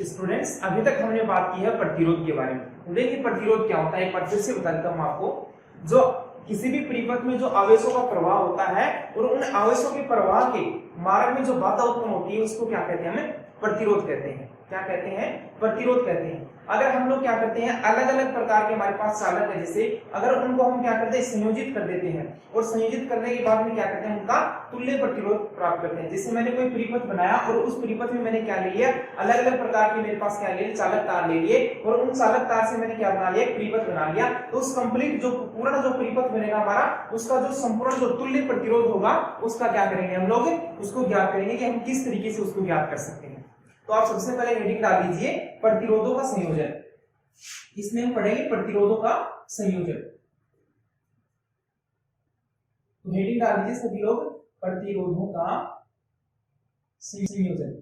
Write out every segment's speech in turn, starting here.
Students, अभी तक हमने बात की है प्रतिरोध के बारे में। देखिए प्रतिरोध क्या होता है, एक बार फिर से बता देता हूं आपको। जो किसी भी परिपथ में जो आवेशों का प्रवाह होता है और उन आवेशों के प्रवाह के मार्ग में जो बाधा उत्पन्न होती है उसको क्या कहते हैं, हमें प्रतिरोध कहते हैं। क्या कहते हैं? प्रतिरोध कहते हैं। अगर हम लोग क्या करते हैं, अलग अलग प्रकार के हमारे पास चालक है, जैसे अगर उनको हम क्या करते हैं, संयोजित कर देते हैं और संयोजित करने के बाद में क्या करते हैं, उनका तुल्य प्रतिरोध प्राप्त करते हैं। जैसे मैंने कोई परिपथ बनाया और उस परिपथ में मैंने क्या ले लिया, अलग अलग प्रकार के मेरे पास क्या ले चालक तार ले लिए और उन चालक तार से मैंने क्या बना लिया, परिपथ बना लिया। तो उस कंप्लीट जो पूरा जो परिपथ बनेगा हमारा, उसका जो संपूर्ण जो तुल्य प्रतिरोध होगा उसका क्या करेंगे हम लोग, उसको ज्ञात करेंगे कि हम किस तरीके से उसको ज्ञात कर सकते हैं। तो आप सबसे पहले हेडिंग डाल दीजिए प्रतिरोधों का संयोजन। इसमें हम पढ़ेंगे प्रतिरोधों का संयोजन। तो हेडिंग डाल दीजिए सभी लोग, प्रतिरोधों का संयोजन।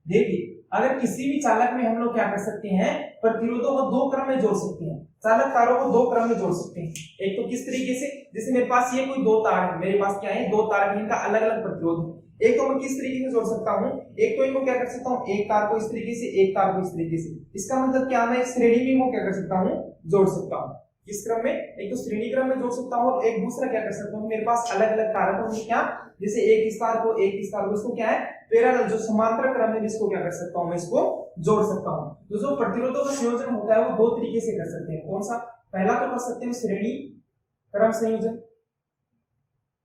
देखिए अगर किसी भी चालक में हम लोग क्या कर सकते हैं, प्रतिरोधों को दो क्रम में जोड़ सकते हैं, चालक तारों को दो क्रम में जोड़ सकते हैं। एक तो किस तरीके से, जैसे मेरे पास ये कोई दो तार है, मेरे पास क्या है, दो तार है, इनका अलग अलग प्रतिरोध है। एक तो मैं किस तरीके से जोड़ सकता हूं, एक तो इनको क्या कर सकता हूं, एक तार को इस तरीके से, एक तार को इस तरीके से। इसका मतलब क्या, मैं श्रेणी में इनको क्या कर सकता हूं, जोड़ सकता हूं। किस क्रम में, एक तो श्रेणी क्रम में जोड़ सकता हूं और एक दूसरा क्या कर सकता हूं, मेरे पास अलग अलग तार है, क्या, जैसे एक इस तार को एक इस तार को, इसको क्या है, पैरेलल जो समांतर क्रम में इसको क्या कर सकता हूं, मैं इसको जोड़ सकता हूं। तो जो प्रतिरोधों का संयोजन होता है वो दो तरीके से कर सकते हैं। कौन सा? पहला तो कर सकते हैं श्रेणी क्रम संयोजन।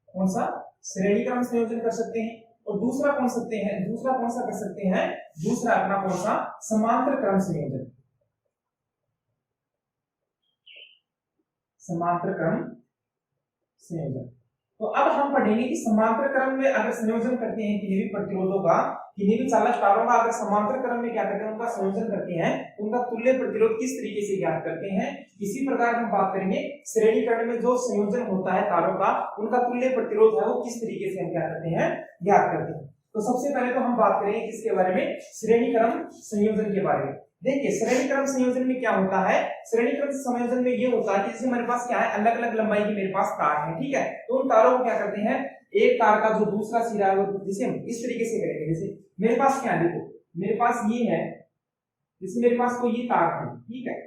कौन सा? श्रेणी क्रम संयोजन कर सकते हैं। और दूसरा कौन सकते हैं, दूसरा कौन सा कर सकते हैं, दूसरा अपना कौन सा, समांतर क्रम संयोजन। समांतर क्रम संयोजन। तो अब हम पढ़ेंगे कि समांतर क्रम में अगर संयोजन करते हैं किन्हीं भी प्रतिरोधों का, किन्हीं भी चालक तारों का अगर समांतर क्रम में क्या करते हैं, उनका संयोजन करते हैं, उनका तुल्य प्रतिरोध किस तरीके से ज्ञात करते हैं। इसी प्रकार हम बात करेंगे श्रेणी क्रम में जो संयोजन होता है तारों का, उनका तुल्य प्रतिरोध है वो किस तरीके से हम क्या करते हैं, ज्ञात करते हैं। तो सबसे पहले तो हम बात करेंगे किसके बारे में, श्रेणी क्रम संयोजन के बारे में। देखिए श्रेणी क्रम संयोजन में क्या होता है, श्रेणी क्रम संयोजन में ये होता है कि जैसे हमारे पास क्या है, अलग अलग लंबाई की मेरे पास तार है, ठीक है। तो उन तारों को क्या करते हैं, एक तार का जो दूसरा सिरा है वो जिसे हम इस तरीके से करेंगे। जैसे मेरे पास क्या है, देखो मेरे पास ये है, जैसे मेरे पास कोई ये तार है, ठीक है,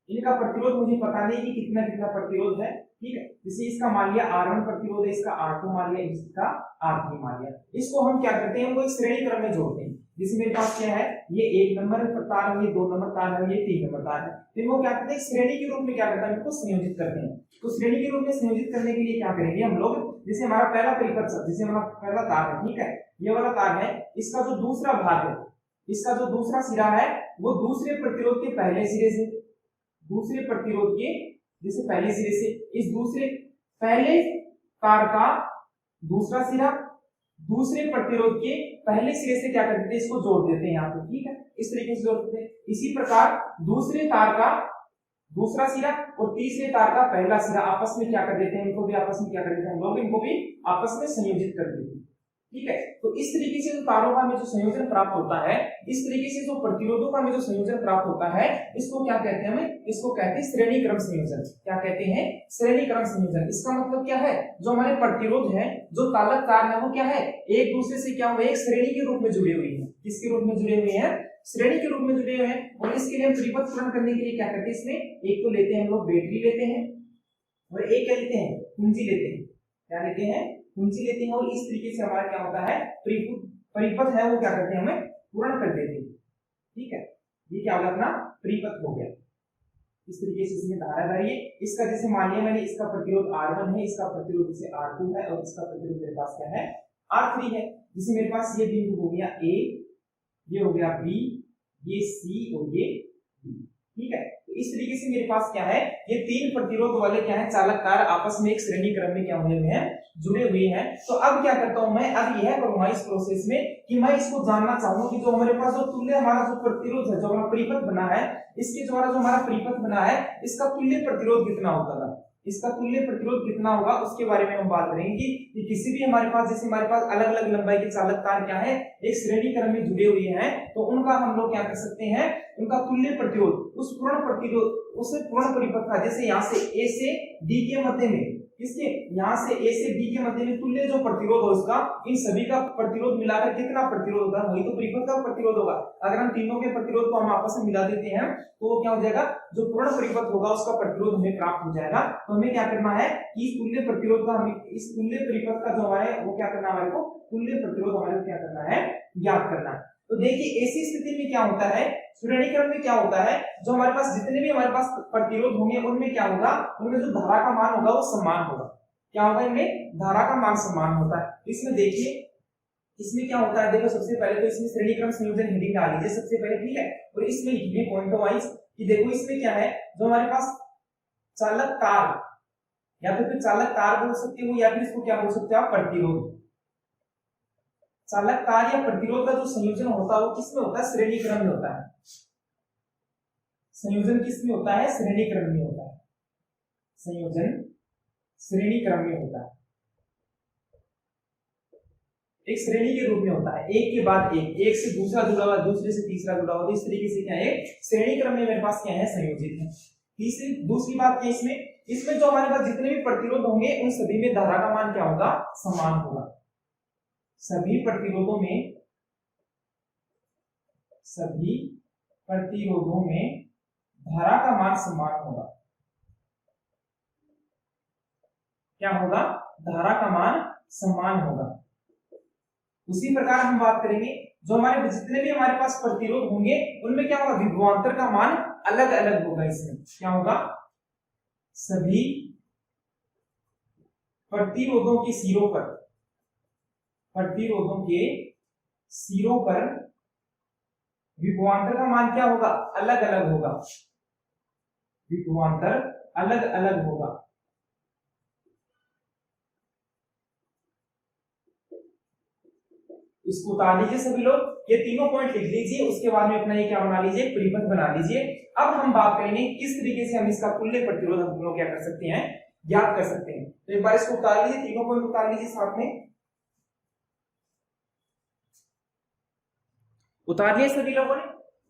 इनका प्रतिरोध मुझे पता नहीं कि कितना कितना प्रतिरोध है, ठीक है। जैसे इसका मान लिया R1 प्रतिरोध है, इसका R2 मान लिया, इसका R3 मान लिया। इसको हम क्या करते हैं, वो एक श्रेणी क्रम में जोड़ते हैं। जैसे मेरे पास क्या है, ये 1 नंबर तार है, ये 2 नंबर तार है, ये 3 नंबर तार है। फिर वो क्या करते हैं, श्रेणी के रूप में क्या करते हैं, इनको संयोजित करते हैं। तो श्रेणी के रूप में संयोजित करने के लिए क्या करेंगे हम लोग, जैसे हमारा पहला परिपथ, जैसे हमारा पहला तार है, ठीक है, ये वाला तार है, इसका जो दूसरा भाग है, इसका जो दूसरा सिरा है वो दूसरे प्रतिरोध के पहले सिरे से, दूसरे प्रतिरोध के जैसे पहले सिरे से, इस दूसरे पहले तार का दूसरा सिरा दूसरे प्रतिरोध के पहले सिरे से क्या कर देते हैं, इसको जोड़ देते हैं यहाँ पे, ठीक है, इस तरीके से जोड़ देते हैं। इसी प्रकार दूसरे तार का दूसरा सिरा और तीसरे तार का पहला सिरा आपस में क्या कर देते हैं, इनको भी आपस में क्या कर देते हैं, हम लोग इनको भी आपस में संयोजित कर देते हैं, ठीक है। तो इस तरीके से जो तारों का हमें जो संयोजन प्राप्त होता है, इस तरीके से जो प्रतिरोधों का हमें जो संयोजन प्राप्त होता है, इसको क्या कहते हैं, हमें इसको कहते हैं श्रेणी क्रम संयोजन। क्या कहते हैं, श्रेणी क्रम संयोजन। इसका मतलब क्या है, जो हमारे प्रतिरोध है, जो चालक तार है, वो क्या है, एक दूसरे से क्या हुए, एक श्रेणी के रूप में जुड़े हुए हैं। किसके रूप में जुड़े हुए हैं, श्रेणी के रूप में जुड़े हुए हैं। और इसके लिए हम परिपथ पूर्ण करने के लिए क्या करते हैं, इसमें एक तो लेते हैं हम लोग बैटरी लेते हैं और एक क्या लेते हैं, कुंजी लेते हैं। क्या लेते हैं, कुंजी लेते हैं। और इस तरीके से हमारा क्या होता है, परिपथ है वो क्या करते हैं, हमें पूर्ण कर देते हैं, ठीक है। ये क्या होगा, अपना परिपथ हो गया। इस तरीके से इसमें धारा भरिए। इसका जैसे मान लिया मैंने, इसका प्रतिरोध R1 है, इसका प्रतिरोध जैसे R2 है और इसका प्रतिरोध मेरे पास क्या है, R3 है। जैसे मेरे पास ये बिंदु हो गया A, ये हो गया B, ये C और ये D, ठीक है। तो इस तरीके से मेरे पास क्या है, ये तीन प्रतिरोध वाले क्या है, चालक तार आपस में एक श्रेणी क्रम में क्या हुए हैं, जुड़े हुए हैं। तो अब क्या करता हूं मैं, अब यह करूंगा इस प्रोसेस में कि मैं इसको जानना चाहूंगा कि जो हमारे पास जो तुल्य हमारा जो प्रतिरोध है, जो हमारा परिपथ बना है, इसके द्वारा जो हमारा परिपथ बना है, इसका तुल्य प्रतिरोध कितना होता है, इसका तुल्य प्रतिरोध कितना होगा, उसके बारे में हम बात करेंगे कि किसी भी हमारे पास, जैसे हमारे पास अलग अलग लंबाई के चालक तार क्या है, एक श्रेणी क्रम में जुड़े हुए हैं, तो उनका हम लोग क्या कर सकते हैं, उनका तुल्य प्रतिरोध, उस पूर्ण प्रतिरोध, उस पूर्ण परिपथ का, जैसे यहाँ से A से D के मध्य में इसके यहाँ से ए से बी के मध्य में तुल्य जो प्रतिरोध हो इसका, इन सभी का प्रतिरोध मिलाकर कितना प्रतिरोध होता है, वही तो परिपथ का प्रतिरोध होगा। अगर हम तीनों के प्रतिरोध को हम आपस में मिला देते हैं तो वो क्या हो जाएगा, जो पूर्ण परिपथ होगा उसका प्रतिरोध हमें प्राप्त हो जाएगा। तो हमें क्या करना है, इस तुल्य प्रतिरोध का, हमें इस तुल्य परिपथ का जो है वो क्या करना है, हमारे को तुल्य प्रतिरोध हमारे को क्या करना है, ज्ञात करना है। तो देखिए ऐसी स्थिति में क्या होता है, श्रेणी क्रम में क्या होता है, जो हमारे पास जितने भी हमारे पास प्रतिरोध होंगे उनमें क्या होगा, उनमें जो धारा का मान होगा वो समान होगा। क्या होगा, इनमें धारा का मान समान होता है। इसमें देखिए इसमें क्या होता है, देखो सबसे पहले तो इसमें श्रेणी क्रम संयोजन हेडिंग डाल लीजिए सबसे पहले, ठीक है। और इसमें लिखिए पॉइंट वाइज कि देखो इसमें क्या है, जो हमारे पास चालक तार या तो फिर चालक तार बोल सकते हो या फिर इसको क्या बोल सकते हो आप, प्रतिरोध। चालक तार या प्रतिरोध का जो संयोजन होता है वो किसमें होता है, श्रेणी क्रम में होता है। संयोजन किसमें होता है, श्रेणी क्रम में होता है। संयोजन श्रेणी क्रम में होता है, एक श्रेणी के रूप में होता है, एक के बाद एक, एक से दूसरा जुड़ा हुआ, दूसरे से तीसरा जुड़ा हुआ, तो इस तरीके से क्या है, श्रेणी क्रम में मेरे पास क्या है, संयोजित है। तीसरी दूसरी बात क्या इसमें, इसमें जो हमारे पास जितने भी प्रतिरोध होंगे उन सभी में धारा का मान क्या होगा, समान होगा। सभी प्रतिरोधों में धारा का मान समान होगा। क्या होगा, धारा का मान समान होगा। उसी प्रकार हम बात करेंगे, जो हमारे जितने भी हमारे पास प्रतिरोध होंगे उनमें क्या होगा, विभवांतर का मान अलग अलग होगा। इसमें क्या होगा, सभी प्रतिरोधों के सिरों पर, प्रतिरोधों के सिरों पर विभवांतर का मान क्या होगा, अलग अलग होगा। विभवांतर अलग अलग होगा। इसको उतार लीजिए सभी लोग, ये तीनों पॉइंट लिख लीजिए, उसके बाद में अपना ये क्या बना लीजिए, परिपथ बना लीजिए। अब हम बात करेंगे किस तरीके से हम इसका तुल्य प्रतिरोध हम लोग क्या कर सकते हैं, ज्ञात कर सकते हैं। तो एक बार इसको उतार लीजिए, तीनों पॉइंट उतार लीजिए साथ में, उतार लिया सभी लोगों ने।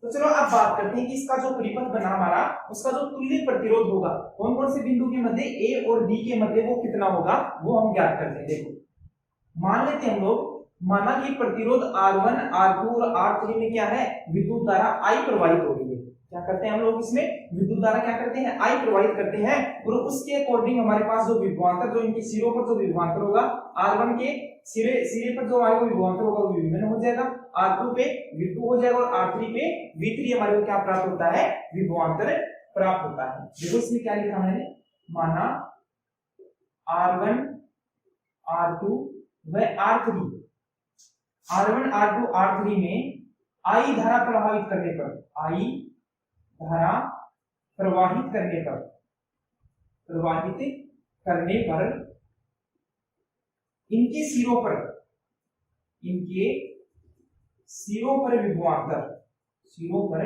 तो चलो अब बात करते हैं कि इसका जो परिपथ बना हमारा, उसका जो तुल्य प्रतिरोध होगा कौन कौन से बिंदु के मध्य, ए और बी के मध्य, वो कितना होगा वो हम ज्ञात करते हैं। देखो मान लेते हैं हम लोग, माना कि प्रतिरोध R1, R2 और R3 में क्या है, विद्युत धारा I प्रवाहित हो रही है। क्या करते हैं हम लोग, इसमें विद्युत धारा क्या करते हैं, I प्रवाहित करते हैं। और उसके अकॉर्डिंग हमारे पास जो विभवांतर, जो इनके सिरों पर जो विभवांतर होगा, R1 के सिरे पर जो हमारे को विभवांतर होगा वो V1 हो जाएगा, R2 पे V2 हो जाएगा और R3 पे V3 हमारे को क्या प्राप्त होता है, विभवांतर प्राप्त होता है। देखो इसमें क्या लिखा है, माना R1, R2 व R3, R1, R2, R3 में I धारा प्रवाहित करने पर, I धारा प्रवाहित करने पर इनके सिरों पर विभवांतर, सिरों पर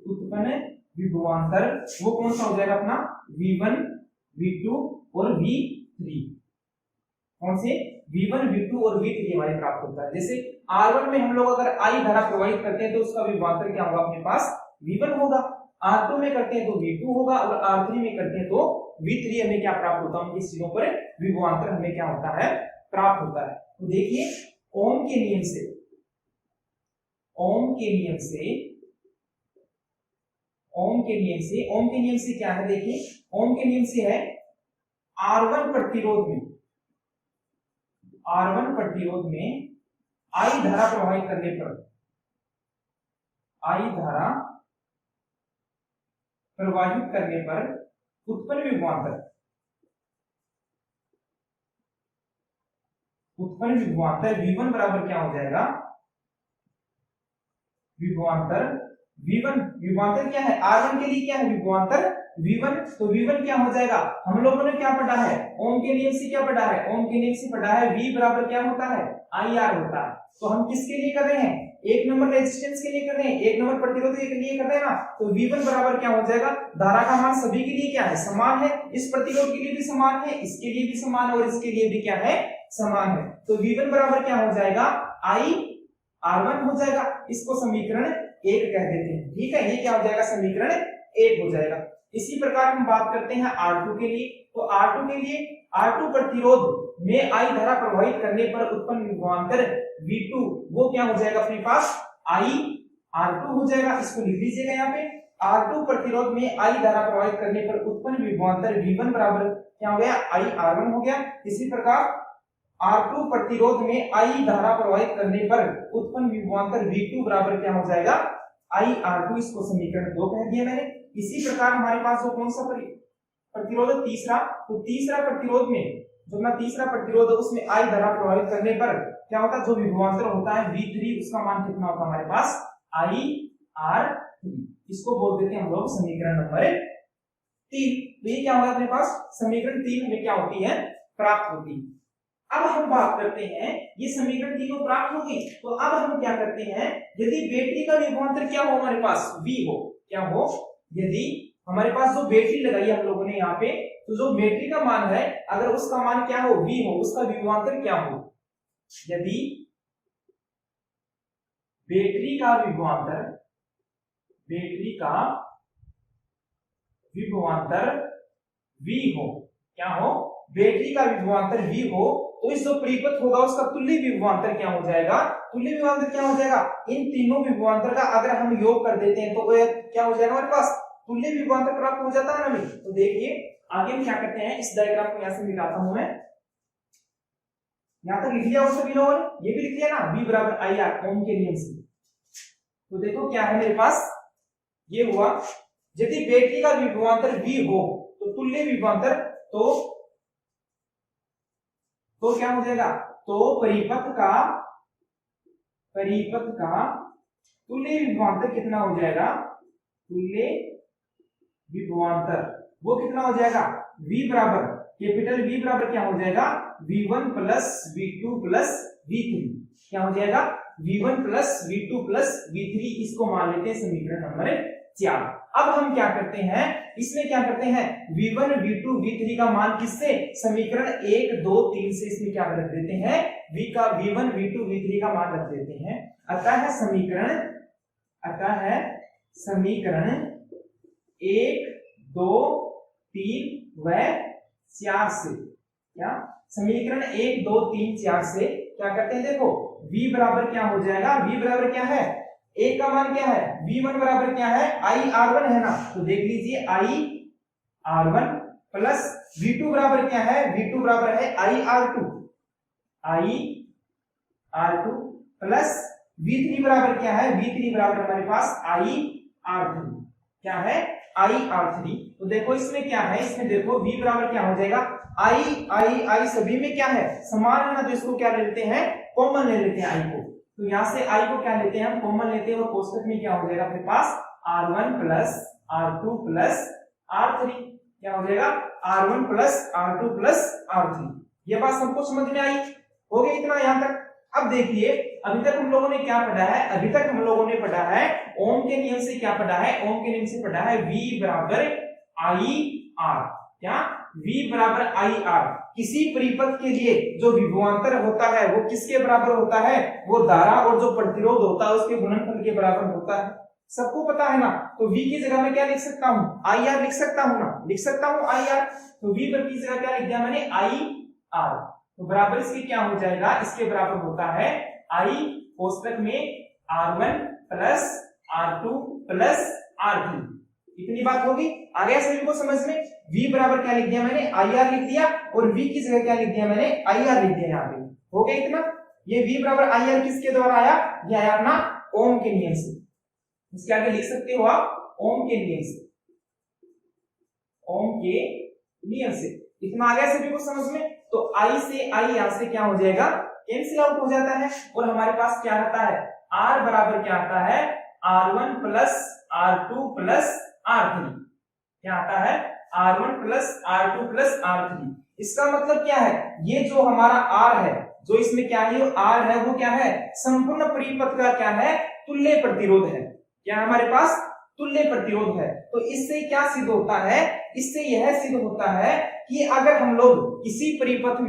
उत्पन्न विभवांतर वो कौन सा हो जाएगा अपना, V1, V2 और V3। कौन से, V1, V2 और V3 हमारे प्राप्त होता है। जैसे R1 में हम लोग अगर I धारा प्रवाहित करते हैं तो उसका विभवांतर क्या होगा अपने पास, V1 होगा। R2 में करते हैं तो V2 होगा और R3 में करते हैं तो V3 हमें क्या प्राप्त होता है, उनके सिरों पर विभवांतर हमें क्या होता है, प्राप्त होता है। तो देखिए ओम के नियम से क्या है, देखिए ओम के नियम से है, R1 प्रतिरोध में I धारा प्रवाहित करने पर, उत्पन्न विभवांतर V1 बराबर क्या हो जाएगा, विभवांतर क्या है, R1 के लिए क्या है, विभवांतर V1। तो V1 क्या हो जाएगा, हम लोगों ने क्या पढ़ा है, ओम के नियम से क्या पढ़ा है, ओम के नियम से पढ़ा है V बराबर क्या होता है, IR होता है। तो हम किसके लिए कर रहे हैं, एक नंबर रेजिस्टेंस के लिए कर रहे हैं, एक नंबर प्रतिरोध के लिए कर रहे हैं ना। तो V1 बराबर क्या हो जाएगा, धारा का मान सभी के लिए क्या है, समान है। इस प्रतिरोध के लिए भी समान है, इसके लिए भी समान है और इसके लिए भी क्या है, समान है। तो V1 बराबर क्या हो जाएगा, IR1 हो जाएगा। इसको समीकरण 1 कह देते हैं, ठीक है। ये क्या हो जाएगा, समीकरण 1 हो जाएगा। इसी प्रकार हम बात करते हैं R2 के लिए। तो R2 के लिए R2 प्रतिरोध में I धारा प्रवाहित करने पर उत्पन्न विभवांतर V2 वो क्या हो जाएगा अपने पास I R2 हो जाएगा। इसको लिख लीजिएगा यहाँ पे, R2 प्रतिरोध में I धारा प्रवाहित करने पर उत्पन्न विभवांतर V1 बराबर क्या हो गया I R1 हो गया। इसी प्रकार R2 प्रतिरोध में I धारा प्रवाहित करने पर उत्पन्न विभवांतर V2 बराबर क्या हो जाएगा I R2। इसको समीकरण 2 कह दिया मैंने। इसी प्रकार हमारे पास वो कौन सा प्रतिरोध है तीसरा, तो तीसरा प्रतिरोध में जो ना तीसरा प्रतिरोध है उसमें I धारा प्रवाहित करने पर क्या होता है जो विभवांतर होता है V3 उसका मान कितना होता है हमारे पास I R3। इसको बोल देते हैं हम लोग समीकरण नंबर 3। तो ये क्या होगा अपने पास समीकरण 3 में क्या होती है प्राप्त होती है। अब हम बात करते हैं ये समीकरण 3 को प्राप्त होगी तो अब हम क्या करते हैं यदि बैटरी का विभवांतर क्या हो हमारे पास V हो, क्या हो यदि हमारे पास जो बैटरी लगाई हम लोगों ने यहाँ पे तो जो बैटरी का मान है अगर उसका मान क्या हो V हो उसका विभवांतर क्या हो, यदि बैटरी का विभवांतर V हो, क्या हो बैटरी का विभवांतर V हो तो इस जो परिपथ होगा उसका तुल्य विभवांतर क्या हो जाएगा, तुल्य विभवांतर क्या हो जाएगा इन तीनों विभवांतर का अगर हम योग कर देते हैं तो क्या हो जाएगा हमारे पास तुल्य विभवांतर प्राप्त हो जाता है ना। तो देखिए आगे हम क्या करते हैं इस डायग्राम को यहां से मिटाता हूं मैं, यहां तक लिख लिया हो सभी लोगों ने, ये भी लिख लिया ना V बराबर I R ओम के नियम से। तो देखो क्या है मेरे पास ये हुआ यदि बैटरी का विभवांतर V हो तो तुल्य विभवांतर तो क्या हो जाएगा तो परिपथ का तुल्य विभवांतर कितना हो जाएगा, तुल्य विभवांतर वो कितना हो जाएगा V बराबर कैपिटल V बराबर क्या हो जाएगा V1 plus V2 plus V3, क्या हो जाएगा V1 plus V2 plus V3। इसको मान लेते हैं समीकरण नंबर 4। अब हम क्या करते हैं इसमें क्या करते हैं V1 V2 V3 का मान किससे समीकरण 1 2 3 से इसमें क्या रख देते हैं V1 V2 V3 का मान रख देते हैं। अतः है समीकरण 1 2 3 व 4 से क्या समीकरण 1 2 3 4 से क्या करते हैं देखो V बराबर क्या हो जाएगा V बराबर क्या है एक का मान क्या है V1 बराबर क्या है I R1 है ना, तो देख लीजिए I R1 प्लस V2 बराबर क्या है V2 बराबर है I R2 प्लस V3 बराबर क्या है V3 बराबर हमारे पास I R3, क्या है I R3। तो देखो इसमें क्या है इसमें देखो V बराबर क्या हो जाएगा I सभी में क्या है समान है ना, तो इसको क्या ले लेते हैं कॉमन ले लेते हैं I को। तो यहां से I को क्या लेते हैं हम कॉमन लेते हैं और कोष्टक में क्या हो जाएगा अपने पास R1 plus R2 plus R3, क्या हो जाएगा R1 plus R2 plus R3। ये बात सबको समझ में आई हो गया इतना यहां तक। अब देखिए अभी तक हम लोगों ने क्या पढ़ा है, अभी तक हम लोगों ने पढ़ा है ओम के नियम से क्या पढ़ा है, ओम के नियम से पढ़ा है V बराबर I R, क्या V बराबर I R। किसी परिपथ के लिए जो विभवांतर होता है वो किसके बराबर होता है, वो धारा और जो प्रतिरोध होता है उसके गुणनफल के बराबर होता है, सबको पता है ना। तो V की जगह में क्या लिख सकता हूँ IR लिख सकता हूँ ना, लिख सकता हूँ IR। तो V पर की जगह क्या लिख दिया मैंने IR, तो बराबर इसके क्या हो जाएगा इसके बराबर होता है I कोष्टक में R1 plus R2 plus R3। इतनी बात होगी, आ गया सभी को समझ में। V बराबर क्या लिख दिया मैंने IR लिख दिया और V की जगह क्या लिख दिया मैंने IR लिख दिया, यहाँ पे हो गया इतना। ये V बराबर IR किसके द्वारा आया, ये आया अपना ओम के नियम से। इसके आगे लिख सकते हो आप ओम के नियम से, ओम के नियम से। इतना आ गया सभी को समझ में। तो I से I यहां से क्या हो जाएगा कैंसिल आउट हो जाता है और हमारे पास क्या आता है R बराबर क्या आता है R1 plus R2 plus R3, क्या आता है R1 plus R2 plus R3। इसका मतलब क्या है ये जो हमारा R है जो इसमें क्या है R है वो क्या है संपूर्ण परिपथ का क्या है तुल्य प्रतिरोध है, क्या हमारे पास तुल्य प्रतिरोध है। तो इससे क्या सिद्ध होता है, इससे यह सिद्ध होता है कि अगर हम लोग किसी परिपथ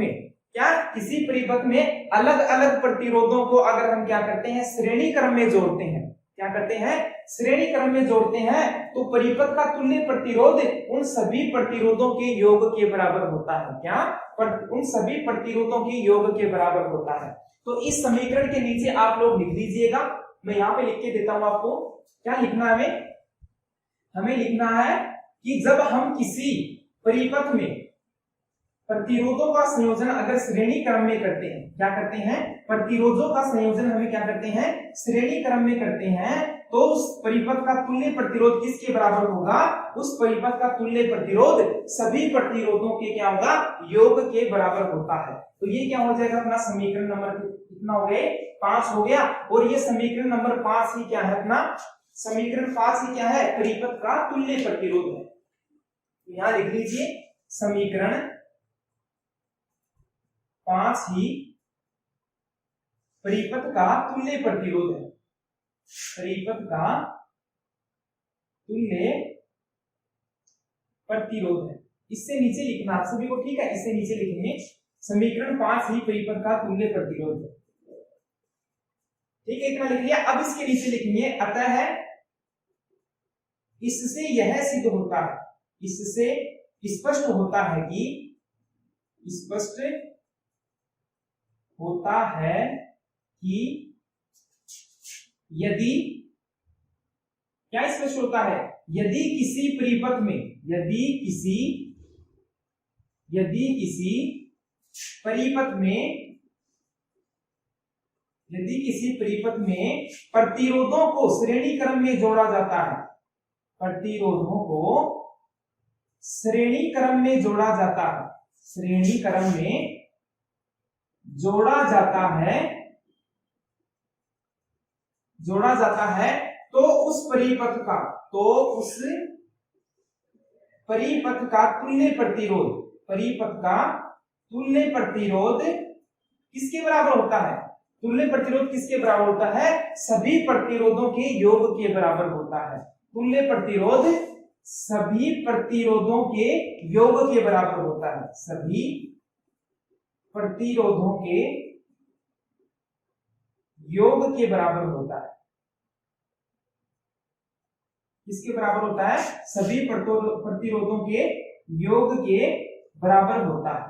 में अलग अलग प्रतिरोधों को अगर हम क्या करते हैं श्रेणी क्रम में जोड़ते हैं, क्या करते हैं, श्रेणी क्रम में जोड़ते हैं तो परिपथ का तुल्य प्रतिरोध उन सभी प्रतिरोधों के योग के बराबर होता है। क्या? उन सभी प्रतिरोधों के योग के बराबर होता है। तो इस समीकरण के नीचे आप लोग लिख दीजिएगा, मैं यहाँ पे लिख के देता हूं आपको। क्या लिखना है हमें लिखना है कि जब हम किसी परिपथ में प्रतिरोधों का संयोजन अगर श्रेणी क्रम में करते हैं, क्या करते हैं, प्रतिरोधों का संयोजन हमें क्या करते हैं, श्रेणी क्रम में करते हैं, तो उस परिपथ का तुल्य प्रतिरोध किसके बराबर होगा, उस परिपथ का तुल्य प्रतिरोध सभी प्रतिरोधों के क्या होगा, योग के बराबर होता है। तो ये क्या हो जाएगा अपना समीकरण नंबर कितना हो गए, 5 हो गया। और ये समीकरण नंबर 5 ही क्या है अपना, समीकरण 5 ही क्या है, परिपथ का तुल्य प्रतिरोध है। यहां लिख लीजिए समीकरण 5 ही परिपथ का तुल्य प्रतिरोध है। परिपथ का तुल्य प्रतिरोध है। इससे नीचे लिखना आप सभी को, ठीक है, इससे नीचे लिखेंगे समीकरण 5 ही परिपथ का तुल्य प्रतिरोध है। ठीक है, इतना लिख लिया। अब इसके नीचे लिखेंगे अतः इससे यह सिद्ध होता है, इससे स्पष्ट होता है कि, स्पष्ट होता है कि यदि, क्या स्पष्ट होता है, यदि किसी परिपथ में, यदि किसी परिपथ में प्रतिरोधों को श्रेणी क्रम में जोड़ा जाता है, प्रतिरोधों को श्रेणी क्रम में जोड़ा जाता है, श्रेणी क्रम में जोड़ा जाता है, तो उस परिपथ का तुल्य प्रतिरोध, परिपथ का तुल्य प्रतिरोध किसके बराबर होता है, तुल्य प्रतिरोध किसके बराबर होता है, सभी प्रतिरोधों के योग के बराबर होता है। तुल्य प्रतिरोध सभी प्रतिरोधों के योग के बराबर होता है, सभी प्रतिरोधों के योग के बराबर होता है। किसके बराबर होता है, सभी प्रतिरोधों के योग के बराबर होता है।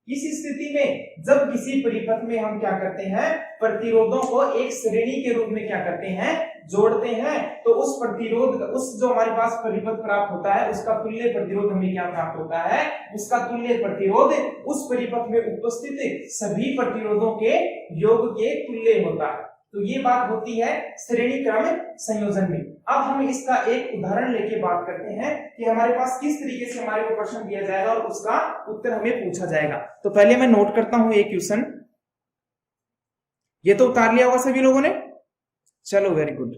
इस स्थिति में जब किसी परिपथ में हम क्या करते हैं, प्रतिरोधों को एक श्रेणी के रूप में क्या करते हैं, जोड़ते हैं, तो उस प्रतिरोध, उस जो हमारे पास परिपथ प्राप्त होता है उसका तुल्य प्रतिरोध हमें क्या प्राप्त होता है, उसका तुल्य प्रतिरोध उस परिपथ में उपस्थित सभी प्रतिरोधों के योग के तुल्य होता है। तो ये बात होती है श्रेणी क्रम संयोजन में। अब हम इसका एक उदाहरण लेके बात करते हैं कि हमारे पास किस तरीके से हमारे को प्रश्न दिया जाएगा और उसका उत्तर हमें पूछा जाएगा। तो पहले मैं नोट करता हूं एक क्वेश्चन, ये तो उतार लिया होगा सभी लोगों ने, चलो वेरी गुड।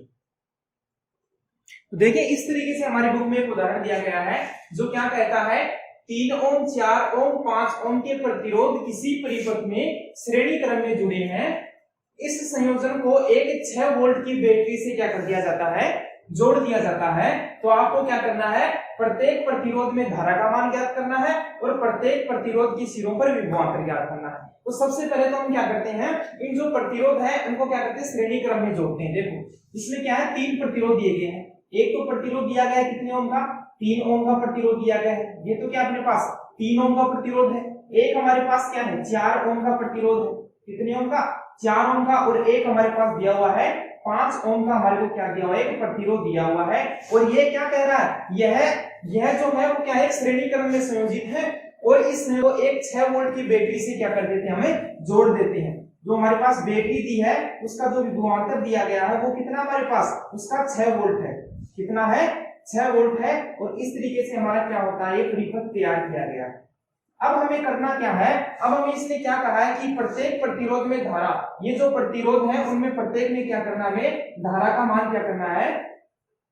तो देखिए इस तरीके से हमारी बुक में एक उदाहरण दिया गया है जो क्या कहता है, 3 ओम 4 ओम 5 ओम के प्रतिरोध किसी परिपथ में श्रेणी क्रम में जुड़े हैं। इस संयोजन को एक 6 वोल्ट की बैटरी से क्या कर दिया जाता है, जोड़ दिया जाता है। तो आपको क्या करना है, प्रत्येक प्रतिरोध में धारा का मान ज्ञात करना है और प्रत्येक प्रतिरोध की सिरों पर विभवांतर ज्ञात करना है। तो सबसे पहले तो हम क्या करते हैं, इन जो प्रतिरोध है उनको क्या करते हैं, श्रेणी क्रम में जोड़ते हैं। देखो इसमें क्या है, 3 प्रतिरोध दिए गए हैं। एक तो प्रतिरोध दिया गया है कितने ओम का, 3 ओम का प्रतिरोध दिया गया है। ये तो क्या अपने पास 3 ओम का प्रतिरोध है। एक हमारे पास क्या है, 4 ओम का प्रतिरोध है। कितने ओम का, 4 ओम का। और एक हमारे पास दिया हुआ है 5 ओम का, हमारे को क्या दिया हुआ है, एक प्रतिरोध दिया हुआ है। और ये क्या कह रहा है, यह जो है वो क्या है, श्रेणी क्रम में संयोजित है और इसमें वो एक 6 वोल्ट की बैटरी से क्या कर देते हैं, हमें जोड़ देते हैं। जो हमारे पास बैटरी दी है उसका जो विभवांतर दिया गया है वो कितना हमारे पास, उसका 6 वोल्ट है। कितना है, 6 वोल्ट है। और इस तरीके से हमारा क्या होता है, ये परिपथ तैयार किया गया है। अब हमें करना क्या है, अब हमें इसने क्या कहा है कि प्रत्येक प्रतिरोध में धारा, ये जो प्रतिरोध है उनमें प्रत्येक में क्या करना है, धारा का मान क्या करना है,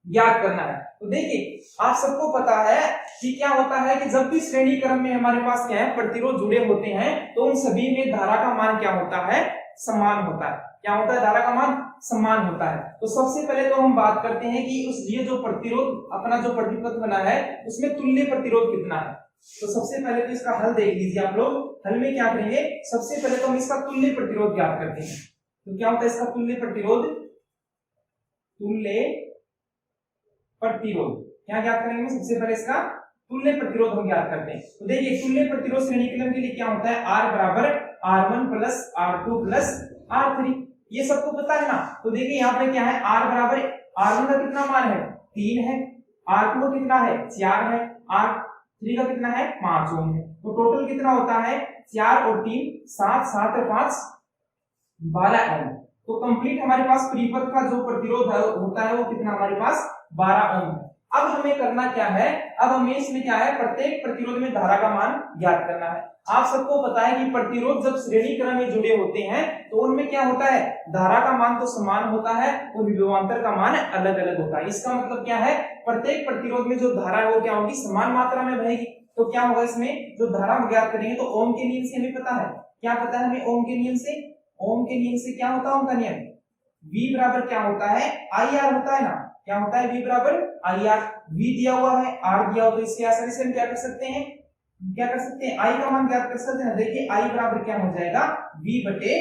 ज्ञात करना है। तो देखिए आप सबको पता है कि क्या होता है कि जब भी श्रेणी क्रम में हमारे पास क्या है, प्रतिरोध जुड़े होते हैं तो उन सभी में धारा का मान क्या होता है, समान होता है। क्या होता है, धारा का मान समान होता है। तो सबसे पहले तो हम बात करते हैं कि उस ये जो प्रतिरोध अपना जो प्रतिपथ बना है उसमें तुल्य प्रतिरोध कितना है। तो सबसे पहले तो इसका हल देख लीजिए आप लोग। हल में क्या करेंगे, सबसे पहले तो हम इसका तुल्य प्रतिरोध ज्ञात करते हैं। तो क्या होता है इसका तुल्य प्रतिरोध, तुल्य प्रतिरोध क्या ज्ञात करेंगे? सबसे पहले इसका तुल्य प्रतिरोध हम ज्ञात करते हैं। तो देखिए तुल्य प्रतिरोध श्रेणी क्रम के लिए क्या होता है? R बराबर R1 plus R2 plus R3, ये सबको पता है ना। तो देखिए यहाँ पे क्या है, R बराबर R1 का कितना मान है? 3 है, R2 का कितना है? 4 है, R3 का कितना है? 5 ओम है। तो टोटल कितना होता है? 4 और 3 7, 7 और 5 12 ओम। तो कंप्लीट हमारे पास परिपथ का जो प्रतिरोध होता है वो कितना हमारे पास? 12 ओम है। अब हमें करना क्या है? अब हमें इसमें क्या है, प्रत्येक प्रतिरोध में धारा का मान ज्ञात करना है। आप सबको पता है कि प्रतिरोध जब श्रेणी क्रम में जुड़े होते हैं तो उनमें क्या होता है, धारा का मान तो समान होता है और विभवांतर का मान अलग अलग होता है। इसका मतलब क्या है, प्रत्येक प्रतिरोध में जो धारा है वो क्या होगी? समान मात्रा में बहेगी। तो क्या होगा इसमें, जो धारा हम ज्ञात करेंगे तो ओम के नियम से हमें पता है, क्या पता है हमें? ओम के नियम से, ओम के नियम से क्या होता है? ओम का नियम V बराबर क्या होता है? IR होता है ना। क्या होता है? V बराबर IR। V दिया हुआ है, R दिया हुआ, तो इसके आसानी से हम क्या कर सकते हैं, क्या कर सकते हैं? I का मान ज्ञात कर सकते हैं। देखिए I बराबर क्या हो जाएगा? V बटे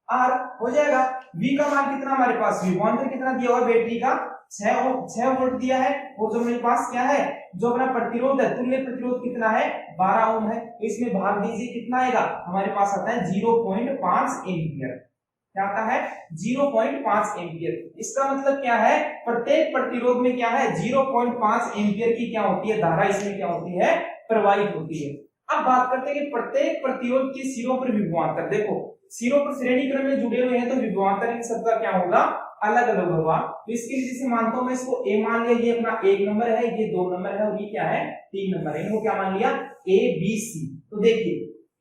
R हो जाएगा। V का मान कितना हमारे पास? विभवांतर कितना दिया हुआ बैटरी का? 6 वोल्ट दिया है। और जो मेरे पास क्या है, जो अपना प्रतिरोध है, तुल्य प्रतिरोध कितना है? 12 ओम है। तो इसमें भाग दीजिए, कितना आएगा? हमारे पास आता है 0.5 एम्पियर। क्या आता है? 0.5 एम्पियर। इसका मतलब क्या है, प्रत्येक प्रतिरोध में क्या है? 0.5 एम्पियर की क्या होती है? धारा इसमें क्या होती है? प्रवाहित होती है। अब बात करते हैं कि प्रत्येक प्रतिरोध के सिरों पर विभवांतर। देखो सिरों पर श्रेणी क्रम में जुड़े हुए हैं तो विभवांतर इन सबका क्या होगा? अलग अलग होगा। तो इसके लिए जैसे मानता हूं मैं इसको A मान लिया, ये अपना 1 नंबर है, ये 2 नंबर है और ये क्या है? 3 नंबर है। इनको क्या मान लिया? A B C। तो देखिए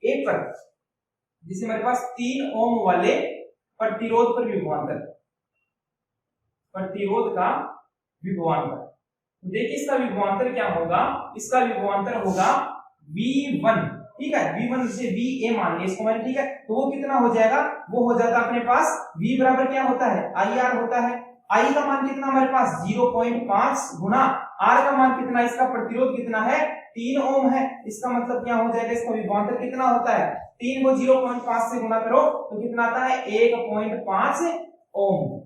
A पर जैसे हमारे पास 3 ओम वाले प्रतिरोध पर विभवांतर, प्रतिरोध का विभवांतर, तो देखिए इसका विभवांतर क्या होगा? इसका विभवांतर होगा V1। ठीक है, V1 से VA मान लिया इसको मैंने। ठीक है, तो वो कितना हो जाएगा? वो हो जाता है अपने पास V बराबर क्या होता है? IR होता है। I का मान कितना हमारे पास? 0.5 गुना R का मान कितना? इसका प्रतिरोध कितना है? 3 ओम है। इसका मतलब क्या हो जाएगा? इसका विभवांतर कितना होता है? 3 को 0.5 से गुना करो तो कितना आता है? 1.5 ओम।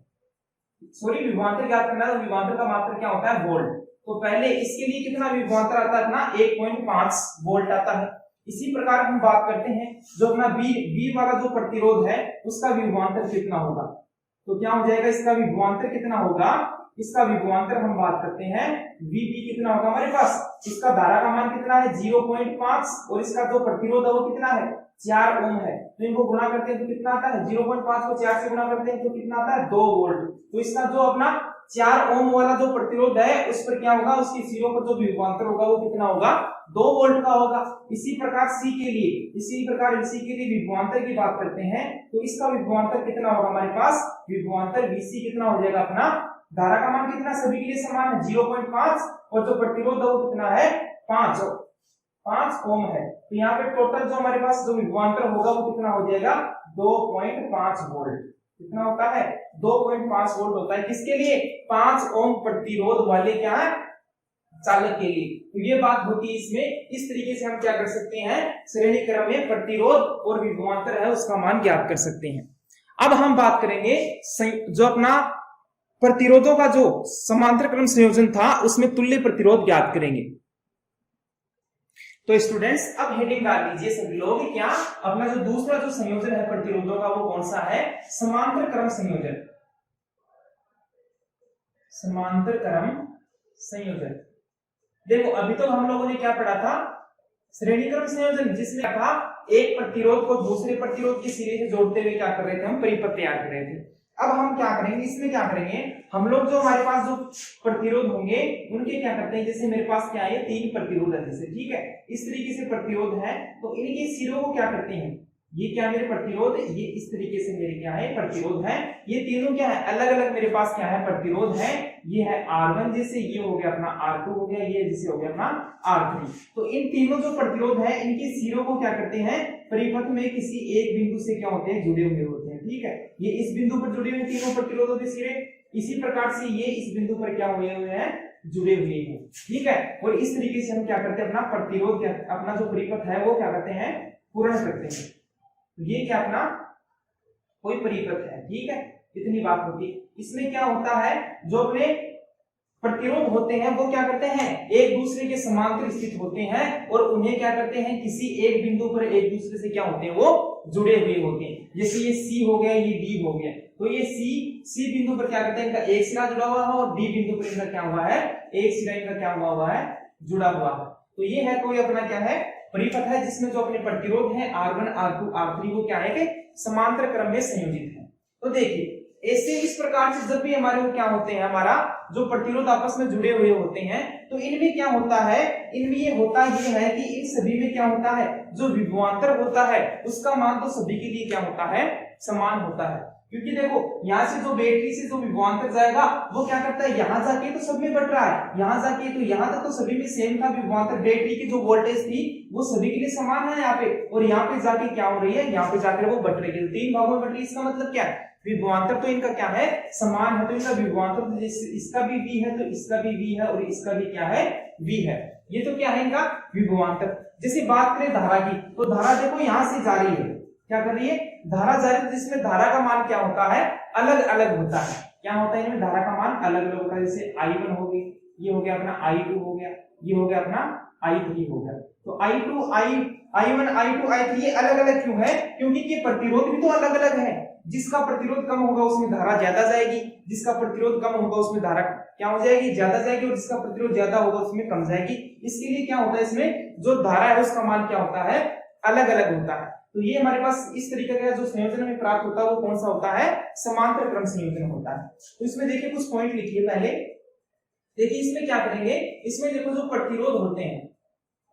सॉरी, विभवांतर ज्ञात करना है तो विभवांतर का मात्रा क्या होता है? वोल्ट। तो पहले इसके लिए कितना विभवांतर आता है? अपना 1.5 वोल्ट आता है। इसी प्रकार हम बात करते हैं जो अपना V वाला जो प्रतिरोध है उसका विभवांतर कितना होगा? तो क्या हो जाएगा? इसका विभवांतर कितना होगा? इसका विभवांतर हम बात करते हैं VB कितना होगा हमारे पास? इसका धारा का मान कितना है? 0.5 और इसका जो प्रतिरोध है वो कितना है? 4 ओम है। तो इनको गुणा करते हैं तो कितना आता है? 0.5 को 4 से गुणा करते हैं तो कितना आता है? 2 वोल्ट। तो इसका जो अपना 4 ओम वाला जो प्रतिरोध है उस पर क्या होगा? उसके सिरों पर जो विभवांतर होगा वो कितना होगा? 2 वोल्ट का होगा। इसी प्रकार C के लिए, इसी प्रकार इसी के लिए विभवांतर की बात करते हैं तो इसका विभवांतर कितना होगा हमारे पास? विभवांतर VC कितना हो जाएगा अपना? धारा का मान कितना सभी के लिए समान है? 0.5 और जो प्रतिरोध है वो कितना है? 5 ओम है। तो यहाँ पे टोटल जो हमारे पास जो विभवांतर होगा वो कितना हो जाएगा? 2.5 वोल्ट। कितना होता है? 2.5 वोल्ट होता है। किसके लिए? 5 ओम प्रतिरोध वाले क्या है? चालक के लिए। तो ये बात होती है इसमें। इस तरीके से हम क्या कर सकते हैं? श्रेणी क्रम में प्रतिरोध और विभवांतर है उसका मान ज्ञात कर सकते हैं। अब हम बात करेंगे जो अपना प्रतिरोधों का जो समांतर क्रम संयोजन था उसमें तुल्य प्रतिरोध ज्ञात करेंगे। तो स्टूडेंट्स अब हेडिंग डाल दीजिए सभी लोग, क्या अपना जो दूसरा जो संयोजन है प्रतिरोधों का वो कौन सा है? समांतर क्रम संयोजन। समांतर क्रम संयोजन। देखो अभी तो हम लोगों ने क्या पढ़ा था? श्रेणी क्रम संयोजन, जिसमें था एक प्रतिरोध को दूसरे प्रतिरोध के सिरे से जोड़ते हुए क्या कर रहे थे? हम परिपथ तैयार कर रहे थे। अब हम क्या करेंगे? इसमें क्या करेंगे हम लोग? जो हमारे पास जो प्रतिरोध होंगे उनके क्या करते हैं? जैसे मेरे पास क्या है? 3 प्रतिरोध है जैसे, ठीक है, इस तरीके से प्रतिरोध है तो इनके सिरों को क्या करते हैं? ये क्या मेरे प्रतिरोध, ये इस तरीके से मेरे क्या है? प्रतिरोध है। ये तीनों क्या है? अलग अलग मेरे पास क्या है? प्रतिरोध है। ये है R1 जैसे, ये हो गया अपना R2 हो गया, ये जैसे हो गया अपना R3। तो इन तीनों जो प्रतिरोध है इनके सिरों को क्या करते हैं? परिपथ में किसी एक बिंदु से क्या होते हैं? जुड़े हुए होते हैं। ठीक है, ये इस बिंदु पर जुड़े हुए तीनों प्रतिरोधों के सिरे, इसी प्रकार से ये इस बिंदु पर क्या हुए हुए हैं? जुड़े हुए हैं। ठीक है, और इस तरीके से हम क्या करते हैं? अपना प्रतिरोध, अपना जो परिपथ है वो क्या करते हैं? पूर्ण करते हैं। ये क्या अपना कोई परिपथ है। ठीक है, इतनी बात होती है। इसमें क्या होता है, जो अपने प्रतिरोध होते हैं वो क्या करते हैं, एक दूसरे के समांतर स्थित होते हैं और उन्हें क्या करते हैं, किसी एक बिंदु पर एक दूसरे से क्या होते हैं, वो जुड़े हुए होते हैं। जैसे ये C हो गया, ये D हो गया, तो ये C बिंदु पर क्या करते हैं, इनका एक सिरा जुड़ा हुआ है और D बिंदु पर इनका क्या हुआ है, एक सिरा इनका क्या हुआ है, जुड़ा हुआ है। तो ये है कोई अपना क्या है, परिपथ है जिसमें जो अपने प्रतिरोध है R1 R2 R3 वो क्या है कि समांतर क्रम में संयोजित है। तो देखिए ऐसे इस प्रकार से जब भी हमारे वो क्या होते हैं, हमारा जो प्रतिरोध आपस में जुड़े हुए होते हैं, तो इनमें क्या होता है, इनमें ये होता ये है कि इन सभी में क्या होता है, जो विभवांतर होता है उसका मान तो सभी के लिए क्या होता है, समान होता है। क्योंकि देखो यहाँ से जो बैटरी से जो विभवांतर जाएगा वो क्या करता है, यहाँ जाके तो सब में बट रहा है, यहाँ जाके तो यहाँ तक तो सभी में सेम था विभवांतर, बैटरी की जो वोल्टेज थी वो सभी के लिए समान है यहाँ पे, और यहाँ पे जाके क्या हो रही है, यहाँ पे जाकर वो बट रही है, तीन भागों में बट रही है। इसका मतलब क्या है, विभवांतर तो इनका क्या है, समान है, तो इनका विभवांतर तो इसका भी V है तो इसका भी V है और इसका भी क्या है, V है। ये तो क्या है इनका विभवांतर। जैसे बात करें धारा की, तो धारा देखो यहाँ से जा रही है, क्या कर रही है, धारा जा रही है, जिसमें धारा का मान क्या होता है, अलग अलग होता है। क्या होता है इनमें, धारा का मान अलग अलग होता है। जैसे I1 हो गई, ये हो गया अपना I2 हो गया, ये हो गया अपना I3 हो गया। तो I2 I1 I2 I3 ये अलग अलग क्यों है, क्योंकि ये प्रतिरोध भी तो अलग अलग है। जिसका प्रतिरोध कम होगा उसमें धारा ज्यादा जाएगी, जिसका प्रतिरोध कम होगा उसमें धारा क्या हो जाएगी, ज्यादा जाएगी, और जिसका प्रतिरोध ज्यादा होगा उसमें कम जाएगी। इसके लिए क्या होता है, इसमें जो धारा है उसका मान क्या होता है, अलग अलग होता है। तो ये हमारे पास इस तरीके का जो संयोजन में प्राप्त होता है वो कौन सा होता है, समांतर क्रम संयोजन होता है। तो इसमें देखिए कुछ पॉइंट लिखिए पहले। देखिए इसमें क्या करेंगे, इसमें देखो जो प्रतिरोध होते हैं,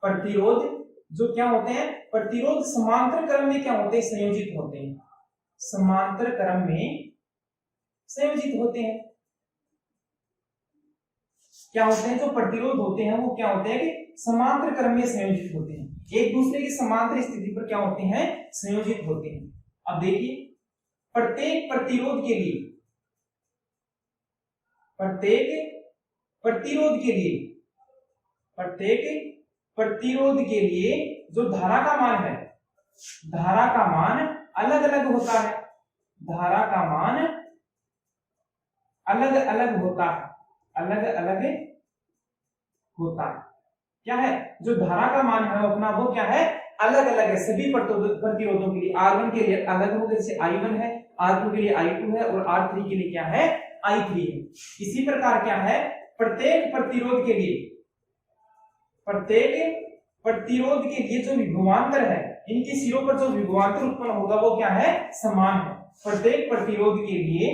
प्रतिरोध जो क्या होते हैं, प्रतिरोध समांतर क्रम में क्या होते हैं, संयोजित होते हैं, समांतर क्रम में संयोजित होते हैं। क्या होते हैं, जो प्रतिरोध होते हैं वो क्या होते हैं कि समांतर क्रम में संयोजित होते हैं, एक दूसरे की समांतर स्थिति पर क्या होते हैं, संयोजित होते हैं। अब देखिए प्रत्येक प्रतिरोध के लिए, प्रत्येक प्रतिरोध के लिए, प्रत्येक प्रतिरोध के लिए जो धारा का मान है, धारा का मान अलग अलग होता है, धारा का मान अलग अलग होता है, अलग अलग होता है। क्या है, जो धारा का मान है अपना वो क्या है, अलग अलग है सभी प्रतिरोधों के लिए। R1 के लिए अलग होगा, जैसे I1 है, R2 के लिए I2 है और R3 के लिए क्या है, I3 है। इसी प्रकार क्या है, प्रत्येक प्रतिरोध के लिए, प्रत्येक प्रतिरोध के लिए जो विभवांतर है, इनके सिरों पर जो विभवांतर उत्पन्न होगा वो क्या है, समान है। प्रत्येक प्रतिरोध के लिए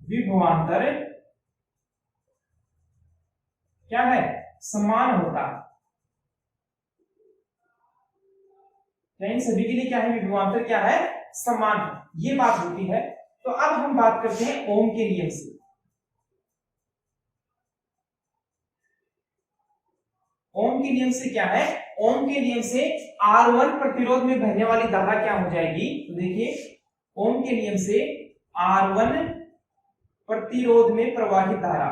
विभवांतर क्या है, समान होता है। इन सभी के लिए क्या है, विभवांतर क्या है, समान है, ये बात होती है। तो अब हम बात करते हैं ओम के नियम से। ओम के नियम से क्या है, ओम के नियम से R1 प्रतिरोध में बहने वाली धारा क्या हो जाएगी, तो देखिए ओम के नियम से R1 प्रतिरोध में प्रवाहित धारा,